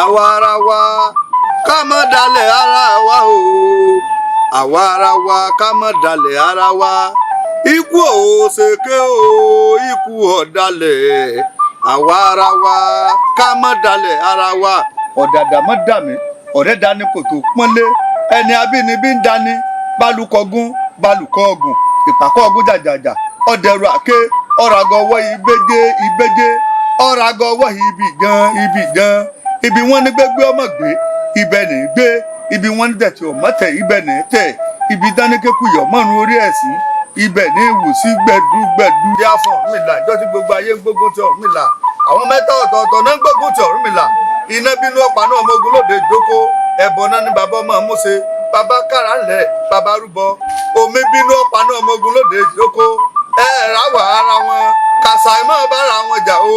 àwa ara wa ká má dalẹ̀ ara wa o àwa ara wa ká má dalẹ̀ ara wa ikú ò ṣèké o ikú ọ̀dàlẹ̀ àwa ara wa ká má dalẹ̀ ara wa ọ̀dàdà má dà mí ọ̀rẹ́ dání kò tó pọ́nlé ẹni abínibí ń dání balùkọ̀gún balùkọ̀ọ̀gùn ìpàkọ́ ọ̀gùn jàjàjà ọ̀dẹ̀rù àké ọ̀ràgọ̀wọ́ ìbédé ọ̀ràgọ̀wọ́ ibì gan ibi wọ́n ní gbégbé ọmọ gbé ibẹ̀ ní gbé ibi wọ́n ní tẹ̀tì ọmọ tẹ̀ ibẹ̀ ní tẹ̀ ibi dáníkékù yọ̀ mọ́run orí ẹ̀ sí ibẹ̀ ní ìwò sí gbẹ̀dúgbẹ̀dú. yá fún Ọ̀rúnmìlà ìjọ tí gbogbo ayé ń gbógun ti Ọ̀rúnmìlà àwọn mẹ́ta ọ̀tọ̀ọ̀tọ̀ náà ń gbógun ti Ọ̀rúnmìlà iná bínú ọ̀pá náà ọmọ ogun lóde ìjókòó ẹbọ náà ní bàbá ọmọ múṣe bàbá kára ńlẹ̀ bàbá rúbọ omi bínú ọ̀pá náà ọmọ ogun lóde ìjókòó ráwà ara wọn kàṣàìmọ̀ bára wọn jà o.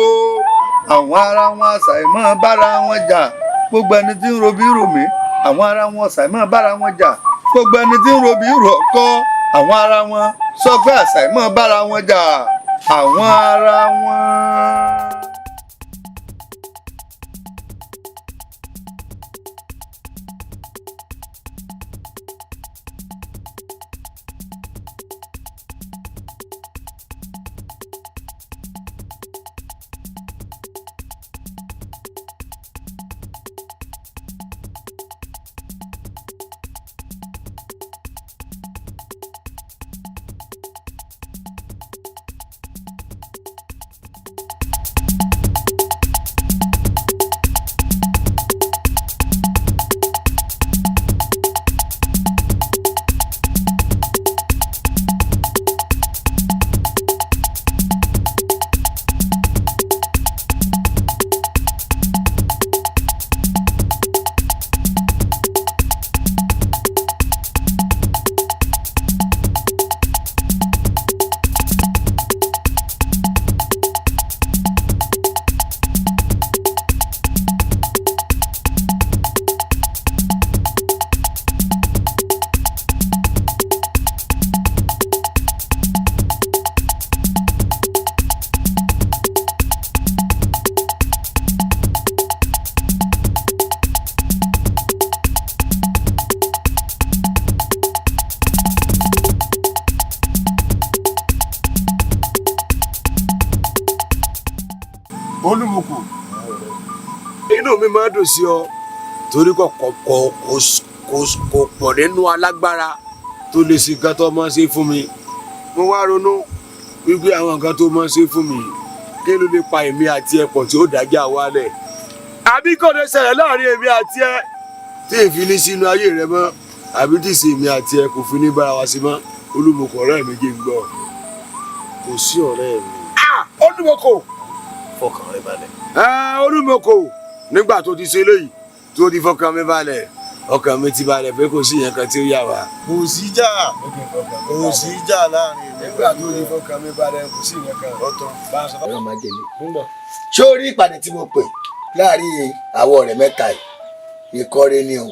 àwọn ara wọn àṣàìmọ̀ bára wọn jà gbogbo ẹni tí ń robí rò mí àwọn ara wọn àṣàìmọ̀ bára wọn jà gbogbo ẹni tí ń robí rò ọkọ àwọn ara wọn sọ pé àṣàìmọ̀ bára wọn jà àwọn ara wọn. Olúmọkò inú mi máa dùn sí ọ torí kò pọ̀ nínú alágbára tó lè ṣe nǹkan tó máa ṣe fún mi mo wá ronú wípé àwọn nǹkan tó máa ṣe fún mi kí ló lè pa èmi àti ẹ pọ̀ tí ó dájà wálẹ̀ àbí kò lè ṣẹlẹ̀ láàrin èmi àti ẹ tí èéfín ní sínú ayé rẹ mọ́ àbí tí ìsìn èmi àti ẹ kò fi ní bára wa sí mọ́ Olúmọkò ọ̀rẹ́ mi jẹ́ ń gbọ́ kò sí ọ̀rẹ́ mi. Olúmọkò fọkàn rẹ balẹ̀. Olúmọkò nígbà tó ti ṣe léyìí tó ti fọkàn mi balẹ̀ ọkàn mi ti balẹ̀ pé kò sí yẹn kan tí ó yà wá. kò sí jà láàrin nígbà tó ti fọkàn mi balẹ̀ kò sí yẹn kan ọ̀tọ̀. ọ̀rọ̀ máa jẹ mí. ṣé o rí ìpàdé tí mo pè láàrin àwọn ọ̀rẹ́ mẹ́ta yìí ìkọ́rẹ́ ni o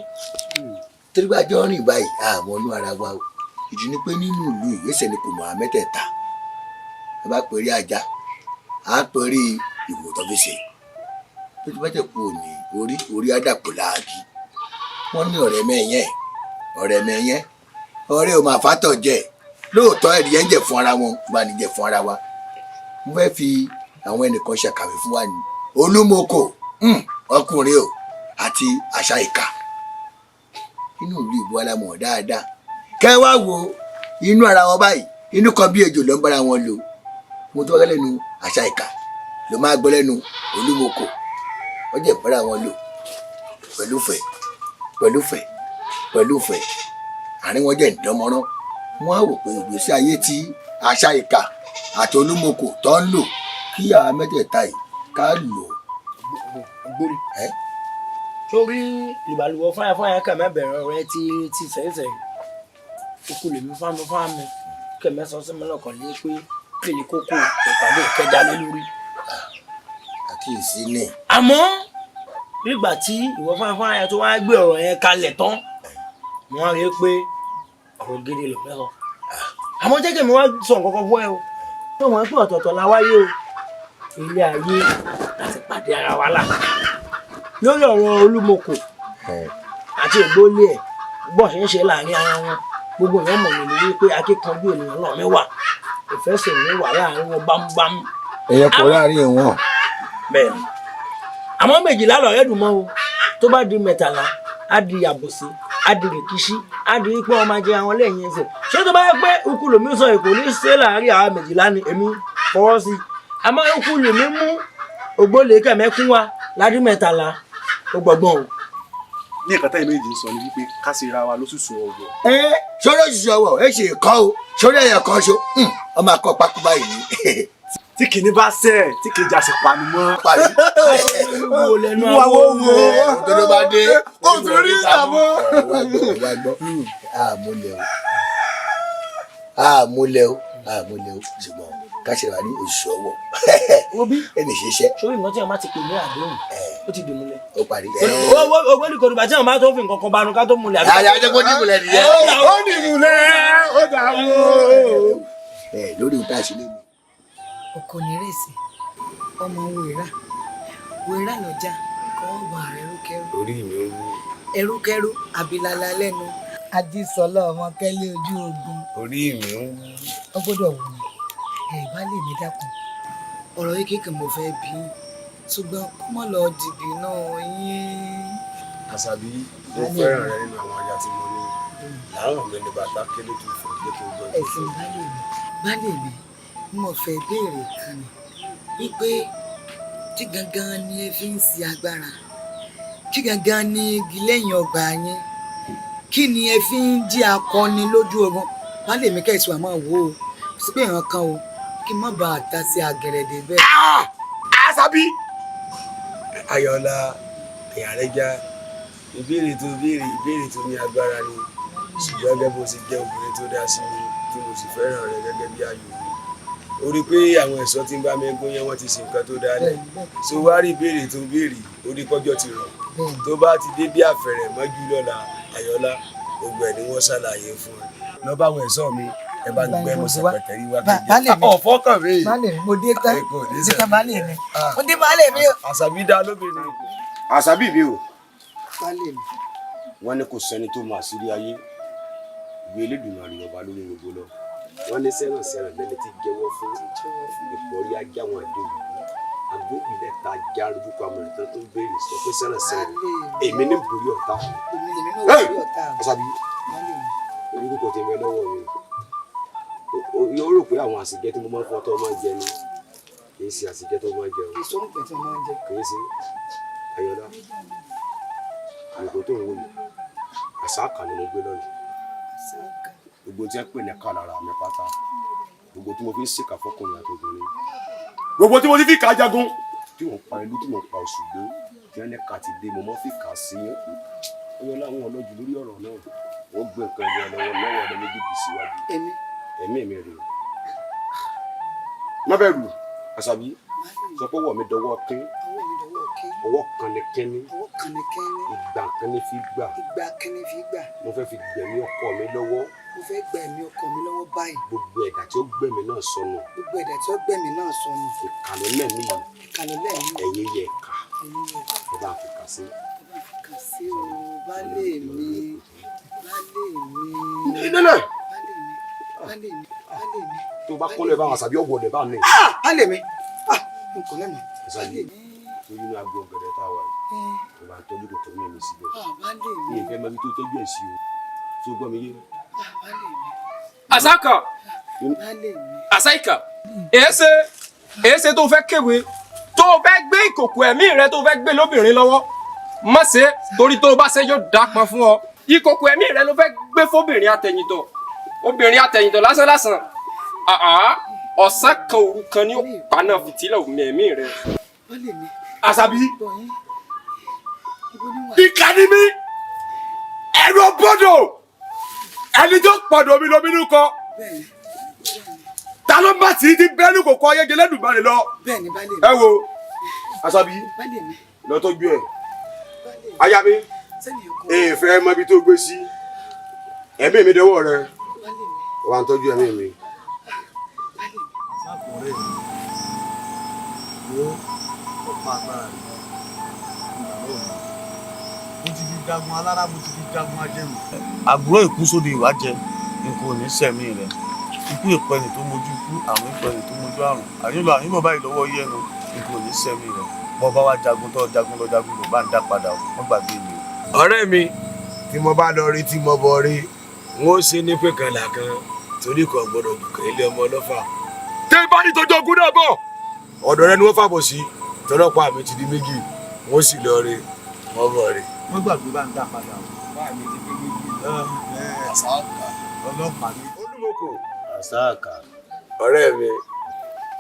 torí bá jọ rìn báyìí àmọ́ inú ara wa o ìdí ni pé nínú ìlú ìgbésẹ̀ ni kò mọ̀ àmẹ́tẹ̀ẹ̀ta ẹ bá pèrè ajá à ń pèrè ìwò tó fi ṣe tó ti bá jẹ́ kú òní orí àdàpọ̀ láàbí wọ́n ní ọ̀rẹ́ mẹ́yẹn ọ̀rẹ́ ò máa fàtọ̀ jẹ lóòótọ́ ẹ̀rí ẹ̀ ń jẹ fún ara wọn bá ní jẹ fún ara wa mo fẹ́ fi àwọn ẹnìkan ṣàkàwé fún wa ní Olúmọkò ọkùnrin o àti àṣà ìkà inú ìlú ìbò alámọ̀ dáadáa kẹ́ wá wo inú ara wọn báyìí inú kan bí ejò ló ń bára wọn lò mo tó wá lẹ́nu àṣà ìkà ló máa gbọ́ lẹ́nu Olúmọkò wọ́n jẹ́ bára wọn lò pẹ̀lúfẹ̀ àárín wọn jẹ́ ìdánmọ́rán wọ́n á wò pé ìgbésí ayé tí àṣà ìkà àti Olúmọkò tó ń lò kí àwọn mẹ́tẹ̀ẹ̀ta yìí ká lò. sórí ìbàlùwọ̀ fáyàfáyà kẹ̀mẹ bẹ̀rẹ̀ rẹ ti sẹ́sẹ̀ kókó lèmi fámi kẹ̀mẹ sọ sí mi lọ́kàn lé pé kéde kókó ìpàdé ìkẹjà lé lórí. àkíyèsí ni. àmọ́ nígbà tí ìwọ fáyàfáyà tó wá gbé ọ̀rọ̀ yẹn kalẹ̀ tán mo wá rí i pé ọ̀rọ̀ gidi ló fẹ́ sọ. àmọ́ jẹ́ kí mi wá sọ nǹkan kan fún ẹ o tó wọ́n pé ọ̀tọ̀ọ̀tọ̀ la wáyé o ilé ayé láti pàdé ara wa là lórí ọ̀rọ̀ Olúmọkò àti Ògbólé ẹ̀ bọ́ ṣe ń ṣe láàrin ara wọn gbogbo èèyàn mọ̀ mí wípé akíkanjú ènìyàn náà mi wà ìfẹ́ sì mi wà láàrin wọn bámúbámú. ẹ̀yẹ kò láàrin wọn. bẹ́ẹ̀ ni àmọ́ méjìlá lọ̀rẹ́ dùn mọ́ o tó bá di mẹ́tàlá á di àbòsí á di rìkíṣí á di pé ọmọ ajé àwọn lẹ́yìn ẹsẹ̀ ṣé tó bá yẹ pé ukú lèmi sọ èkó ní ṣe láàrin àwọn méjìlá ni èmi fọwọ́ sí àmọ́ ukú lèmi mú Ògbólé kẹ̀mẹ́kún wa ládì mẹ́tàlá ó gbọ̀gbọ́n o. ní ẹ̀ka táyì méjì ń sọ ni wípé ká ṣe ra wa lóṣooṣù ọwọ́. sọ́dọ̀ ṣiṣẹ́ ọwọ́ ẹ ṣe kọ́ o sọ́dọ̀ ẹ̀yẹ kan ṣo ọmọ akọ pákó báyìí. tí kìíní bá sẹ̀ tí kejì àṣẹ panu mọ́. wo lẹnu àwọn wo òdodo bá dé kò torí ìdààmú. àmúlẹ̀ o ṣùgbọ́n káṣíra ní oṣù ọwọ́ ẹnì ṣiṣẹ́. sórí nǹkan tí wọn bá ti pè ní àdéhùn ó ti dìmúlẹ̀. ó parí. Ògbólé kò dùgbà tí wọn bá tó fi nǹkan kan banu ká tó múlẹ̀. àjẹ́ kó dìmúlẹ̀ nìyẹn. ó dìmúlẹ̀ ó dààmú. lórí ìta ìṣẹ̀lẹ̀ mi. ọkọ nírèsì ọmọ wèrà lọjà kọ́ ọgbà ẹrúkẹrú. orí mi ń wú. ẹrúkẹrú abilala lẹ́nu. ajísọlá ọmọ kẹ́lẹ́ ojú ogun. orí mi ń wú. ó gbọ́dọ̀ wù mí bá lè mí dákun ọ̀rọ̀ yìí kéèké mo fẹ́ bí ṣùgbọ́n kó mọ̀ lọ dìbì náà yín. Àṣàbí mo fẹ́ràn rẹ nínú àwọn aya tí mo ní láwọn mi ní bàtà kélé tó fún ilé tó gbọ́. ẹ̀sìn baálé mi mo fẹ́ béèrè kan ni wípé kí gangan ni ẹ fi ń ṣe agbára kí gangan ni igi lẹ́yìn ọgbà yín kí ni ẹ fi ń jí akọni lójú ogun baálé mi kẹ́sì wà máa wò ó sí pé ìran kan o kí n má bàa ta sí agẹrẹdẹ bẹ́ẹ̀. Àṣàbí Ayọ̀ọ́lá ẹ̀yà rẹ̀ já ìbéèrè tó ní agbára ni ṣùgbọ́n gẹ́gẹ́ bó ṣe jẹ́ obìnrin tó dá sí mi tí mo sì fẹ́ràn rẹ̀ gẹ́gẹ́ bí ayò mi ó rí pé àwọn ẹ̀ṣọ́ tí ń bá mi gún yẹn wọ́n ti ṣe nǹkan tó dálẹ̀ so wá rí ìbéèrè tó béèrè ó rí kọjọ́ ti rọ̀ tó bá ti dé bí àfẹ̀rẹ̀ mọ́jú lọ́la Ayọ̀ọ́lá gbogbo ẹ̀ ni wọ́n ṣàlàyé fún ẹ lọ bá àwọn ẹ̀ṣọ́ mi ẹ bá gbẹ mo sì pẹ̀tẹ́ rí wá kejì ọ̀fọ́ kàn mí. baálé mi mo dé tán baálé mi mo dé baálé mi o. Àṣàbí dá lóbìnrin. Àṣàbí mi o. baálé mi. wọ́n ní kò sẹ́ni tó máa sírí ayé ìwé Elédùmarè ọba lórí gbogbo lọ wọ́n ní sẹ́ràn lẹ́ni tí jẹ́wọ́ fún ìpọ́rí ajá wọn àdéhùn agbóhùnlẹ̀ ta já lójúkọ àmọ̀ràn tán tó ń béèrè sọ pé sẹ́ràn èmi ní borí ọ̀tá. Àṣàbí orúkọ tèmi lọ́wọ́ mi yóò rò pé àwọn àsìjẹ tí mo máa ń fọ́ tó máa ń jẹ ni kì í ṣe àsìjẹ tó máa ń jẹ o. ìsọ̀rùpẹ̀ tí mo máa ń jẹ. kì í ṣe Ayọ̀ọ́lá àlùkò tó ń wò yìí àṣàkà ni mo gbé lọ́yìn gbogbo tí ẹ pè ní ká lára mi pátá gbogbo tí mo fi ń ṣèkà fọkùnrin àti obìnrin gbogbo tí mo ti fi kà á jagun tí mo pa ìlú tí mo pa Òṣùgbó tí wọn ní ká ti dé mo máa fi kà á sí Ayọ̀ọ́lá àwọn ọlọ́jù lórí ọ̀rọ̀ náà wọ́n gbé nǹkan ẹgbẹ́ lọ́wọ́ ọ̀dọ́ méjèèjì síwájú ẹ̀mí mi rè má bẹ̀rù Àṣàbí sọ pé ọwọ́ mi dọwọ́ kín ọwọ́ kan ní kínní ìgbà kan ní fi gbà mo fẹ́ fi gbẹ̀mí ọkọ mi lọ́wọ́ báyìí gbogbo ẹ̀dá tí ó gbẹ̀mí náà sọnù ìkànnì lẹ́mí ẹ̀yìn yẹ ẹ̀ka ẹ bá fi kà sí. baálé mi tó bá kọ́lẹ̀ bá wọn Àṣàbí ọ̀wọ̀ lẹ̀ bá ní. baálé mi n kò lẹ́nu. Àṣàbí tó yínú agbo ọ̀gẹ̀dẹ̀ tá a wà yìí tó bá tọ́jú kò tọ́ ní ẹ̀mí síbẹ̀ ní ìfẹ́ mẹ́bí tó tọ́jú ẹ̀ sí o tó gbọ́ mi yé. Àṣàkà Àṣàìkà èéṣe tó fẹ́ kéwé tó fẹ́ gbé ìkòkò ẹ̀mí rẹ tó fẹ́ gbé lóbìnrin lọ́wọ́ má ṣe torí tó bá ṣe yóò dápọn fún ọ ìkòkò ẹ̀mí rẹ ló fẹ́ gbé fóbìnrin àtẹ̀yìntọ̀ obìnrin àtẹ̀yìntọ̀ lásán ọ̀sán kan òru kan ní paná fìtílà ẹ̀mí rẹ. Àṣàbí ìkànnì mi ẹ̀rọ bọ́dọ̀ ẹni tó pọ̀dọ̀ mi lómi nínú kan ta ló bá tí ti bẹ́ẹ̀ni kò kọ́ ayége lẹ́dùnmáre lọ ẹ wo Àṣàbí lọ tọ́jú ẹ̀ aya mi èèfẹ́ mọ ibi tó gbé sí ẹ̀mí mi dọwọ́ rẹ wà ń tọ́jú ẹ̀mí mi. wo ọ̀pá agbára rẹ̀ jagun alára mo ti fi jagun ajẹun. àbúrò ìkúsóde ìwà jẹ nǹkan ò ní sẹ̀mí rẹ̀ ikú ìpẹni tó mojú ikú àrùn ìpẹni tó mojú àrùn àyìnlọ àyìnbó báyìí lọ́wọ́ yẹnu nǹkan ò ní sẹ̀mí rẹ̀ bọ́ bá wá jagun tó jagun lọ jagun lọ bá ń dá padà wọ́n gbàgbé mi o. ọ̀rẹ́ mi tí mo bá lọ rí tí mo bọ̀ rí n ó ṣe ní pé kan làkan torí kan gbọ́dọ̀ dùkẹ́ ilé ọmọ ọlọ́fà. tẹ́ bá ní tọjọ́ ogun náà bọ̀ ọ̀dọ̀ rẹ ni wọ́n fàbọ̀ sí tọ́lọ́pàá mi ti di méjì wọ́n sì lọ rí wọ́n bọ̀ rí. wọ́n gbàgbé bá ń dá padà o. báà mi ti di méjì àsáàkà ọlọ́pàá mi. olúmọkò àsáàkà. ọ̀rẹ́ mi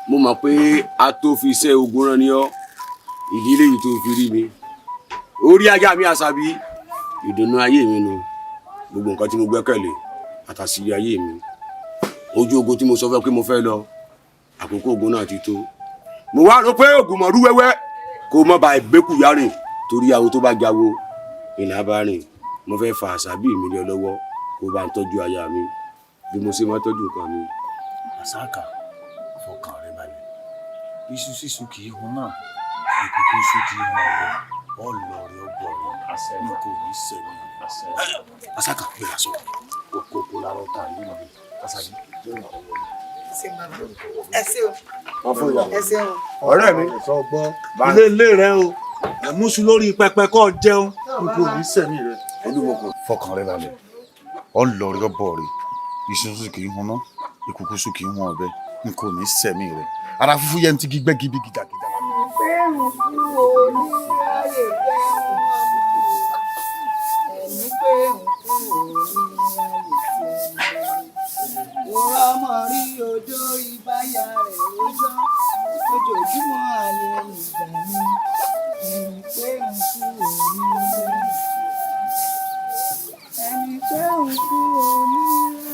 mo mọ̀ pé a tó fi iṣẹ́ ogun rán ni ọ́ ìdílé yìí tó fi rí mi orí ajá mi àṣàbí ìdùnnú ayé mi nu gbogbo nǹkan tí mo gbẹ́kẹ̀lé àtàṣírí ayé mi ojú ogun tí mo sọ fẹ́ pé mo fẹ́ lọ àkókò ogun náà ti tó mo wá rò pé ogun mọ̀rú wẹ́wẹ́ kó mọ́ bá ìgbékù yárìn torí awo tó bá jáwo ìlà bá rìn mo fẹ́ fa àṣàbí mi lé lọ́wọ́ kó bá ń tọ́jú aya mi bí mo ṣe máa tọ́jú nǹkan mi. àsáàkà fọkàn rẹ balẹ̀ iṣu sísun kì í hun náà ìkókó iṣu kì í hun ọ̀rẹ́ ọlọ́ọ̀rẹ́ ọgbọ̀n rẹ ní kò ní sẹ́mi. àsáàkà gbéra sọ kókó lára ọ̀tá yìí nà mí àṣàbí yóò nà ọwọ́ ẹ ṣé o ẹ ṣé o. ọ̀rẹ́ mi sọ gbọ́ ilé rẹ o ẹ̀múṣu lórí pẹpẹ kọ́ jẹun ní kò ní sẹ́mi rẹ. olúmọkò fọkàn rẹ balẹ̀ ọlọ́ọ̀rẹ́ ọgbọ̀n rẹ iṣu sísun kì í hun náà ìkókó iṣu kì í hun ọ̀bẹ ní kò ní sẹ́mi rẹ ara fúfú yẹn ti gbígbẹ́ gidi gidagida. fẹ́ràn kú o ní ayé fẹ́ràn ọmọ ẹ̀mí fẹ́ràn kú o ní ayé fẹ́ràn wọ́n ọmọ rí odò ìbáyà rẹ̀ rojọ́ ojoojúmọ́ ayé ìgbà mi ẹ̀mí fẹ́ràn kú o ní ayé ẹ̀mí fẹ́ràn kú o ní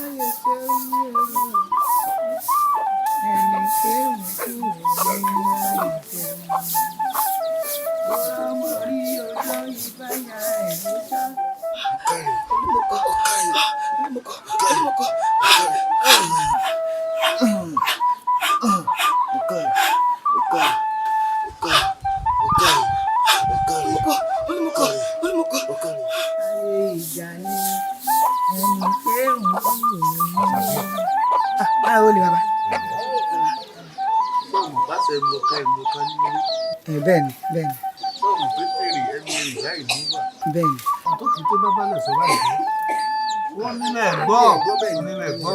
ayé fẹ́ràn ẹ̀mí fẹ́ràn kú o ní ayé fẹ́ràn wọ́n ọmọ rí odò ìbáyà rẹ̀ rojọ́. Bẹ́ẹ̀ni bẹ́ẹ̀ni. sọ́ọ̀mù pétérì ẹni ìyá ìlú wà. Bẹ́ẹ̀ni. tó kì í tó bá balẹ̀ sọ báyìí wọ́n nílẹ̀ gbọ́ nílẹ̀ gbọ́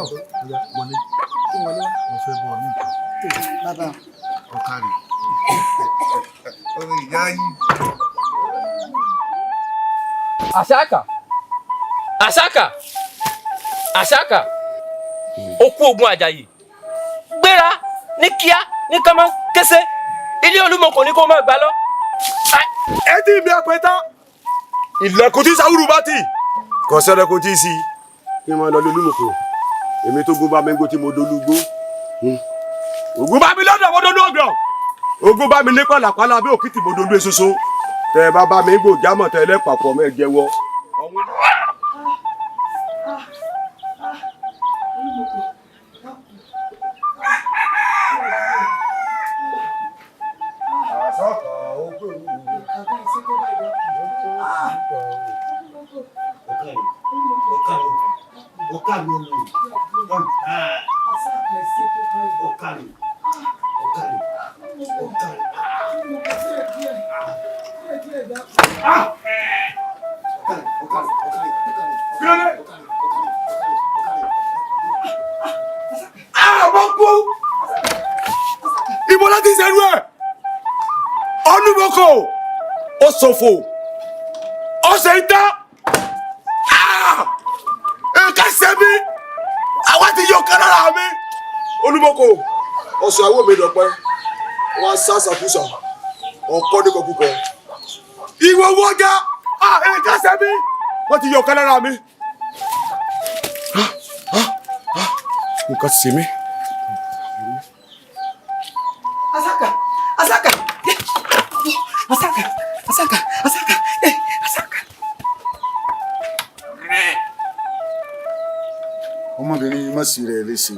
wọlé mo fẹ́ bọ̀ ní nǹkan. Bàbá. ọ̀kàrí ọ̀rọ̀ ìyá yìí. àṣàkà àṣàkà àṣàkà okú ogun àjàyè gbéra ní kíá ní kánmọ́ kése ilé olúmọkò ní kó má gbà lọ. ẹ tí mi àpẹta ilẹ̀kùn tí sáwùrù bá tì kò sẹ́rẹ̀ kò tí ì sí kí n máa lọ lólùmọ̀kò èmi tó gún bá mi ń gbó tí mo dolúgbó ògún bá mi lọ́dọ̀ mo dolú ọ̀gbọ̀n ògún bá mi ní pàlàpàlà bí òkìtì mo dolú esoso tẹ ẹ bá bá mi gbò jámọ̀ tẹ ẹ lẹ́pàpọ̀ mẹ́ jẹ́wọ́. Ibo láti ṣerú ẹ̀ Olúmọkò ó ṣòfò ó ṣe ń dá nǹkan ṣe mí àwa ti yọ kan lára mi Olúmọkò ọ̀sùn àwọn mi dọ̀pẹ́ wọ́n á sá ṣàkóso ọkọ ní kọkúkọ ìwọ owó ọjà nǹkan ṣe mí wọ́n ti yọ kan lára mi nǹkan ṣe mí. Àṣàkà Àṣàkà Àṣàkà Àṣàkà Àṣàkà Àṣàkà. ọmọbìnrin yìí má sí rẹ̀ léṣe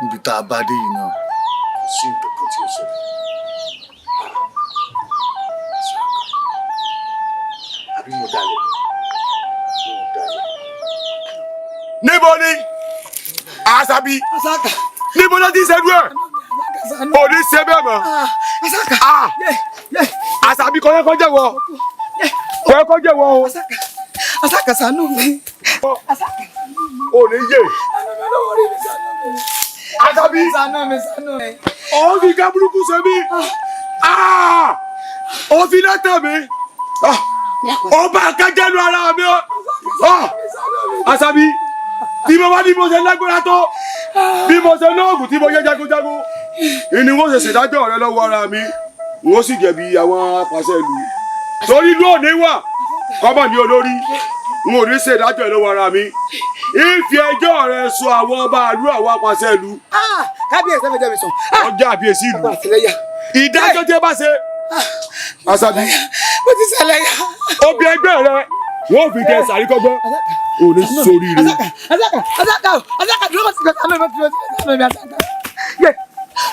níbi tá a bá dé yìí náà kò sí nǹkan kan tí ó ṣẹlẹ̀. níbo ni Àṣàbí níbo ló ti ṣẹ́dú ẹ̀ ò ní ṣe bẹ́ẹ̀ mọ́ Àṣàbí kọ́yẹ́kọ́ jẹ́wọ́ o. Àṣàkà ṣàánú mi. ò ní yé Àṣàbí ṣàánú mi. òun fi ká burúkú ṣe mí òun fi lẹ́tẹ̀ mi ọba akẹ́jẹ́nu ara mi Àṣàbí bí mo bá ní mo ṣe lágbára tó bí mo ṣe lóògùn tí mo yẹ jagunjagun ìní wọ́n ṣe ṣèdájọ́ rẹ lọ́wọ́ ara mi wọ́n sì jẹ̀bi àwọn apàṣẹ ìlú torí lóòní wà kọ́mọ̀ ní olórí n ò ní ṣèdájọ́ rẹ lọ́wọ́ ara mi ìfi ẹjọ́ rẹ sọ àwọn ọba àlú àwọn apàṣẹ ìlú. kábíyèsí ẹ fẹ́ jẹ́ mi sùn. ọjà àbíyèsí ìlú ìdájọ́ tí ẹ bá ṣe Àṣàbí mo ti ṣẹlẹ̀ yá. obì ẹgbẹ́ rẹ wọ́n fi kẹ́ sàríkọ́gbọ́n ò ní sórí rẹ. Àṣàkà dúró kọ́ sí kọ́sí àmì ìmọ̀ tí wọ́n ti sọ mi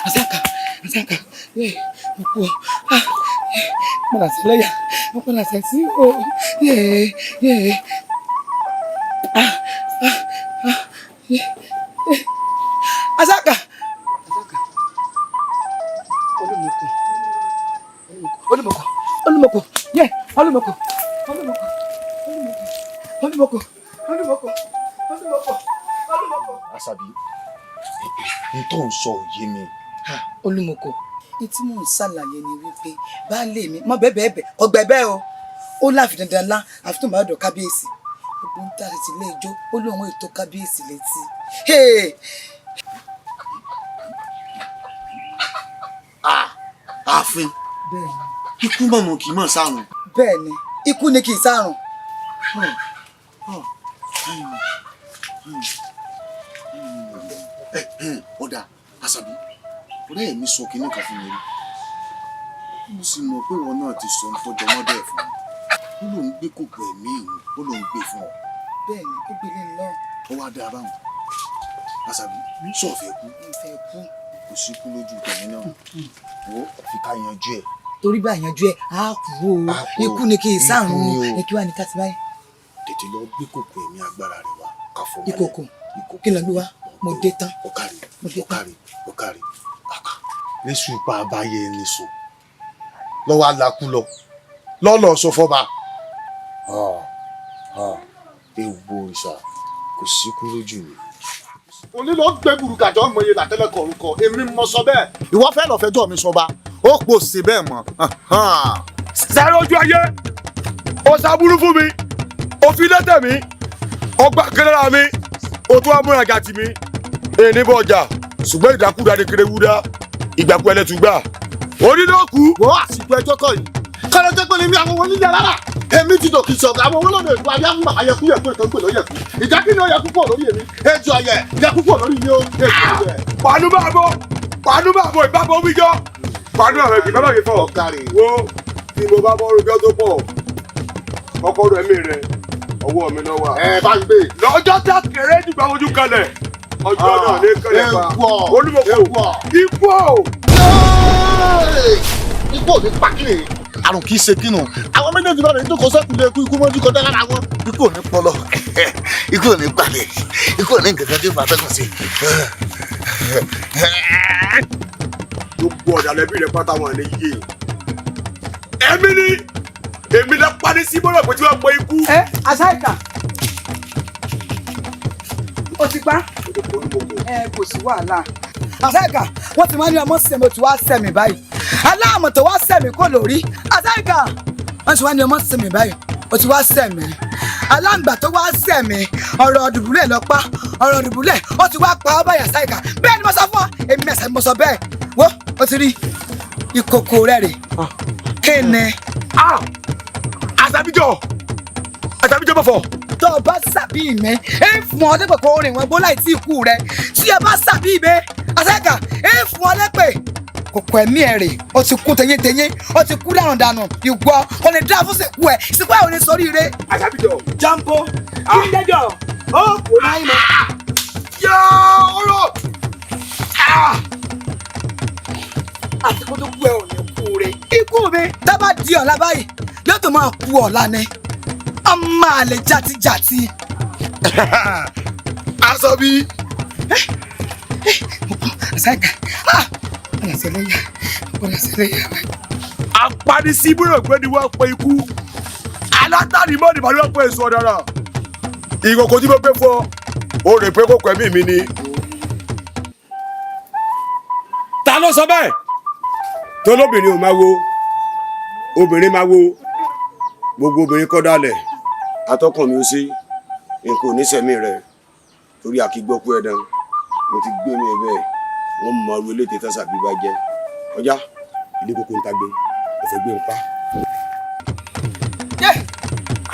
Àṣàkà. Àṣàkà mo kú ọ mo là ṣẹlẹ̀ yá mo kọ́ là ṣẹ̀ sí o. Àṣàkà olùmọ̀kọ̀ Àṣàbí n tó ń sọ òye mi. olùmọ̀kọ̀ ní tí mò ń ṣàlàyé ni wípé baálé mi mọ bẹ́ẹ̀ ọgbẹ́ bẹ́ẹ̀ o ó láfi dandan lá àfi tó ń bá dọ̀ kábíyèsí gbogbo ń tàrí ti ilé ijó ó lóun ètò kábíyèsí létí. ààfin ikú mọ̀mọ́ kì í mọ̀ sárùn. bẹ́ẹ̀ ni ikú ni kì í sárùn. ọ̀dà Àṣàbí ọ̀rẹ́ mi sọ kinní kan fún mi rí mo sì mọ̀ pé ìwọ náà ti sọ tó jọmọ́ bẹ́ẹ̀ fún mi ó lóun gbé kòkò ẹ̀mí ìhun ó lóun gbé fún ọ. bẹ́ẹ̀ ni ó gbélé ní náà. ó wá dáa báwọn Àṣàbí sọ̀fẹ́ kú ìfẹ́ kú kò sí kú lójú tẹ̀mí náà wo fi ká yanjú ẹ̀. torí bá yanjú ẹ á kú o ikú ni kì í sárùn o kí wàá ní ká ti báyìí. tètè lọ gbé kòkò ẹ̀mí agbára rẹ wá ká fọ mọ́lẹ̀. ìkòkò kí ló ń gbé wá mo dé tán. ọ̀kàrí lẹ́sùn ipa àbáyé ẹni sùn lọ́wọ́ alákú lọ lọ́lọ́ sọ fọ́ba ewu òrìṣà kò sí kú lójú mi. òní ló gbé burúkàjọ ọmọ iye làtẹlẹkọ orúkọ èmi mọ sọ bẹ́ẹ̀ ìwọ fẹ́ lọ fẹjọ́ mi sọba ó pò sí bẹ́ẹ̀ mọ́. sáré ojú ayé ó ṣàbúrú fún mi ó fi lẹ́tẹ̀ mi ọgbà kẹlẹ́ra mi ó tún wá múra gàtì mi èyí ní bọ́ ọjà ṣùgbọ́n ìdákúdá ni kéréwúdá ìgbàkú ẹlẹ́tùgbà onídọ́kù. wọ́n àsìkò ẹjọ́ kọ́ yìí kọ́lẹ́ jẹ́ pé ní mi àwọn wọn nílẹ̀ rárá èmi ti dòkì sọ̀gá àwọn owó lọ́nà ètò ayé àmúmọ̀ ayẹkú yẹ̀kú ètò ìpè lóyẹ̀kú ìjà kí ni ó yẹ púpọ̀ lórí èmi ètò ayẹ yẹ púpọ̀ lórí ni ó ètò ayẹ. pàánù bá bọ̀ ìbábọ̀ wíjọ́ pàánù àwọn ìgbìmọ̀ bá mi fọ̀. ọ̀kàrẹ̀ wo bí mo bá bọ́ rojọ́ tó pọ̀ ọkọ rẹ̀ mi rẹ̀ ọwọ́ mi náà wà. ẹ bá ń gbé. lọ́jọ́ tá kéré nígbà ojú kalẹ̀ ọjọ́ náà ní kẹlẹ̀ pa olúmọ̀kò ikú o. ikú ò ní pa kí ni àrùn kì í ṣe kínú àwọn méjèèjì náà ní tó kọ sẹ́kùn lé ikú mọ́jú kọjá lára wọn. ikú ò ní pọlọ ikú ò ní palẹ̀ ikú ò ní nǹkan tí ó máa tẹ́kọ̀ sí. gbogbo ọ̀dàlẹ́bí rẹ̀ pátá wọn ní yé èmi lè parí sí bọ́lá pé tí wọ́n pọ̀ ikú. Àṣàkà ó ti pa kò sí wàhálà. Àṣàkà wọ́n ti máa ní ọmọ sẹ̀mí tí wàá sẹ̀mí báyìí aláàmọ̀ tó wàá sẹ̀mí kò lórí. Àṣàkà wọ́n ti wá ní ọmọ sẹ̀mí báyìí ó ti wá sẹ̀mí aláǹgbà tó wá sẹ̀mí ọ̀rọ̀ dùbúlẹ̀ lọ pa ọ̀rọ̀ dùbúlẹ̀ ó ti wá pa ọ́ báyìí. Àṣàkà bẹ́ẹ̀ ni mo sọ fún ọ èmi mẹ́sàn-án mo sọ bẹ́ẹ̀ wo ó ti rí ìkòkò rẹ̀ rè kéne. Àṣàbíjọ́ bọ̀ fọ̀. tó o bá sàbí mi ẹ fún ọ lẹ́pẹ̀ kó rìn wọn bó láì tí ikú rẹ tí ẹ bá sàbí mi Àṣàkà ẹ fún ọ lẹ́pẹ̀ kòkò ẹ̀mí ẹ̀ rè ó ti kú tẹyẹtẹyẹ ó ti kú dànù dànù ìwọ kò lè dá fún sìnkú ẹ ìsìnkú ẹ ò ní sórí rẹ. Àṣàbíjọ́. jambo kí n dẹjọ ó kò náà yín lọ. yọ ọ̀rọ̀. àti kó tó kú ẹ ò ní kú rẹ. ikú mi dábàá di ọ̀la báyìí yóò tó máa kú ọ̀la ni ọmọ àlè jàtijàti. sọ bí. Àsáìkà ọ̀nà sẹ́lẹ̀yà. Apanisí búrò gbé ni wọ́n pe ikú. Alátàrí mọ́ ni màá pe èso ọ̀dàrà. Ìkòkò tí mo gbé fún ọ, o rè pé kókò ẹ̀mí mi ni. Ta ló sọ bẹ́ẹ̀? Tó lóbìnrin ò máa wo, obìnrin máa wo, gbogbo obìnrin kọ́ dálẹ̀. Atọ́kùn mi ó sí, nǹkan ò ní sẹ̀mí rẹ̀ torí àkígbọ́kú ẹ̀dán. Mo ti gbé mi bẹ́ẹ̀, wọ́n mọ ọrú eléte tásà bí bá jẹ́. Ọjà, ilé kókó ń tagbé, ọ̀fẹ́ gbé ń pa.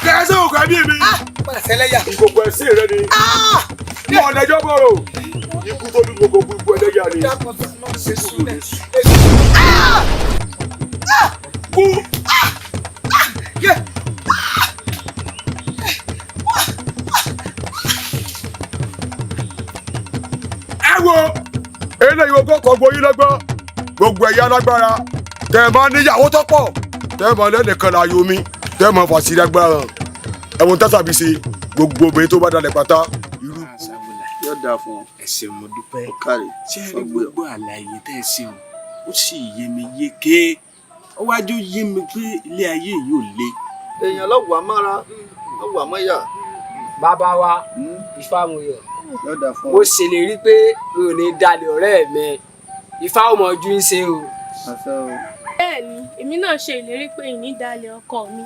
Kẹ́sì òkú ẹbí mi. Ọ̀nà sẹ́lẹ̀yà. Gbogbo ẹ̀sìn rẹ ni. Mo ọ̀nẹ́jọ́ bọ̀rọ̀. Ikú tó ní gbogbo ẹlẹ́yà ni. Kú. Ẹ wo eléyìí ogún kan gboyún lọ́gbọ́n gbogbo ẹ̀yà lágbára tẹ̀ máa níyàwó tó pọ̀ tẹ̀ máa lẹ́nìkan láàyò mi tẹ̀ máa fà sí lágbára ẹ̀wọ̀n tẹ́sàbí ṣe gbogbo obìnrin tó bá dalẹ̀ pátá irú. yóò dáa fún ọ. ẹ ṣé mo dúpẹ́. ọkàrẹ ṣé ẹ rí gbogbo àlàyé tẹ́ ẹ ṣe ó sì yé mi yéké ó wájú yé mi pé ilé ayé yìí ò le. èèyàn lọ́wọ́ amára lọ́wọ́ amáyà. bàbá wa Ifámuyọ̀ yóò dáa fún ọ. mo ṣèlérí pé mi ò ní dalẹ̀ ọ̀rẹ́ mi Ifá ò mọ̀ ojú ń ṣe o. bẹ́ẹ̀ni èmi náà ṣe ìlérí pé ìní dalẹ̀ ọkọ mi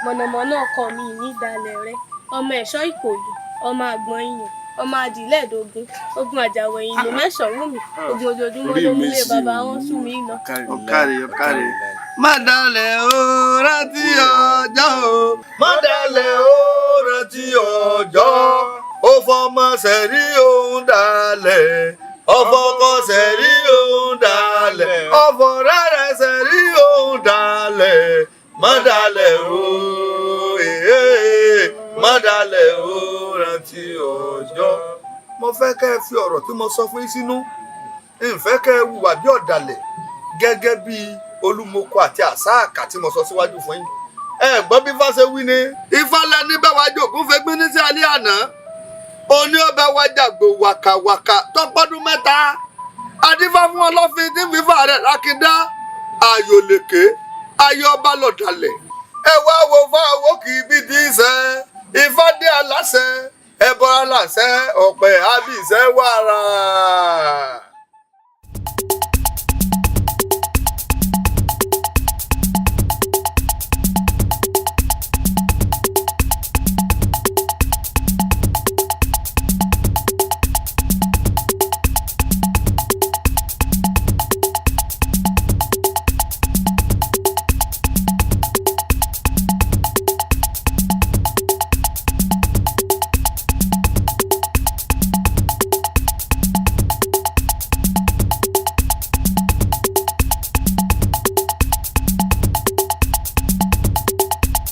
mọ̀nàmọ́ná ọkọ mi ìní dalẹ̀ rẹ ọmọ ẹ̀ṣọ́ Ìkòyí ọmọ àgbọn iyàn ọmọ adìlẹ́ẹ̀dógún ogun àjàwẹ̀yìn ló mẹ́sàn-án mi ogun ojoojúmọ́ ló múlé bàbá wọn sún mi lọ. ọkàrẹ. má dalẹ̀ o rántí ọjọ́ o. má dalẹ̀ o rántí ọjọ́. ó fọmọ sẹ́rí òun dalẹ̀. ọfọkọ sẹ́rí òun dalẹ̀. ọfọ rẹ̀ sẹ́rí òun dalẹ̀. má dalẹ̀ o má dalẹ̀ o rántí ọjọ́. mo fẹ́ kẹ́ ẹ fi ọ̀rọ̀ tí mo sọ fún yín sínú n fẹ́ kẹ́ ẹ hùwà bí ọ̀dàlẹ̀ gẹ́gẹ́ bí Olúmọkọ àti Àsáàkà tí mo sọ síwájú fún yín. ẹ gbọ́ bí Ifá ṣe wí ni. Ifá lẹni bá wa jòkún fẹ́ gbé ní sí alẹ́ àná. oní ọba wa jàgbó wàkàwàkà tọpọ́dún mẹ́ta. adífá fún ọlọ́fin tí fífà rẹ̀ rákìdá. ayò lèké ayọ̀ ọba lọ̀dàlẹ̀. ẹ wá wo fáwọn kì í bí ti ṣe. Ifá dé aláṣẹ ẹbọ aláṣẹ ọ̀pẹ àbíṣẹ wàrà.